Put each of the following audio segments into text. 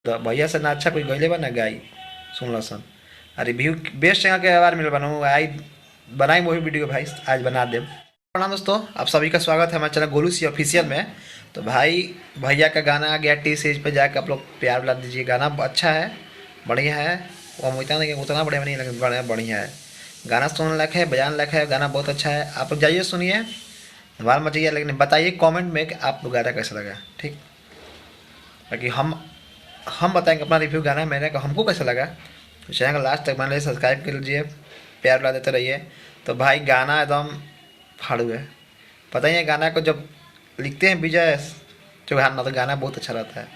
तो भैया से ना अच्छा कोई गईले बा ना गाई सुन सन। आ रिव्यू बेस्ट जगह के अवार्ड मिल बनू आई बनाई वही वीडियो भाई आज बना दे। प्रणाम दोस्तों, आप सभी का स्वागत है हमारे चैनल गोलू सी ऑफिशियल में। तो भाई भैया का गाना आ गया टी सीरीज पे जाकर आप लोग प्यार बुला दीजिए। गाना अच्छा है, बढ़िया है। वो हम इतना नहीं उतना बढ़िया नहीं लेकिन बढ़िया बढ़िया है। गाना सुनने लायक है, बजाने लायक है, गाना बहुत अच्छा है। आप लोग जाइए सुनिए, धमाल मचाइए। लेकिन बताइए कमेंट में कि आप लोग गाना कैसा लगा, ठीक। बाकी हम बताएंगे अपना रिव्यू गाना मेरे का हमको कैसा लगा। तो चैनल को लास्ट तक बना लीजिए, सब्सक्राइब कर लीजिए, प्यार बुला देते रहिए। तो भाई गाना एकदम फाड़ू है। पता ही है गाना को जब लिखते हैं विजय चौहान ना तो गाना बहुत अच्छा रहता है,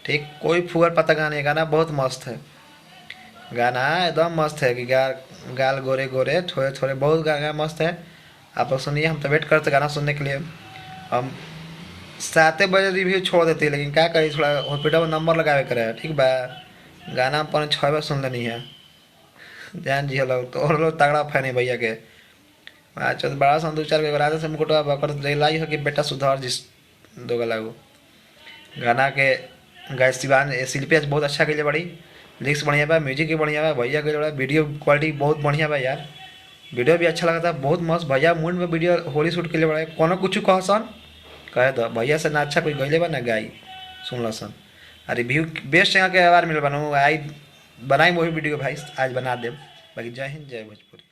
ठीक। कोई फुगर पता गाना नहीं, गाना बहुत मस्त है। गाना एकदम मस्त है कि गाल गोरे गोरे थोड़े थोड़े बहुत गाना मस्त है। आप लोग सुनिए, हम तो वेट करते गाना सुनने के लिए। हम 7 बजे रिव्यू छोड़ देती है, लेकिन क्या करी थोड़ा हॉस्पिटल में नंबर लगावे करे, ठीक बा। गाना अपन 6 बार सुन लेनी है। जान जी लोग तो और लोग तगड़ा फैन है भैया के। अच्छा तो बड़ा सा 2 4 राजा से मुकुटवा बकर लाई हो कि बेटा सुधार जिस दो गला वो गाना के गाय शिवान शिल्पी आज बहुत अच्छा के बड़ी लिरिक्स बढ़िया बा, म्यूजिक भी बढ़िया बा, भैया के बड़ा वीडियो क्वालिटी बहुत बढ़िया बा यार। वीडियो भी अच्छा लगा था, बहुत मस्त। भैया मूड में वीडियो होली शूट के लिए बड़ा कोनो कुछ कह सन कहे दो भैया से ना अच्छा कोई गईले बा ना गाई सुन सन। आ रिव्यू बेस्ट जगह के अवार्ड मिल बनू आई बनाई वही वीडियो भाई आज बना दे। बाकी जय हिंद जय भोजपुरी।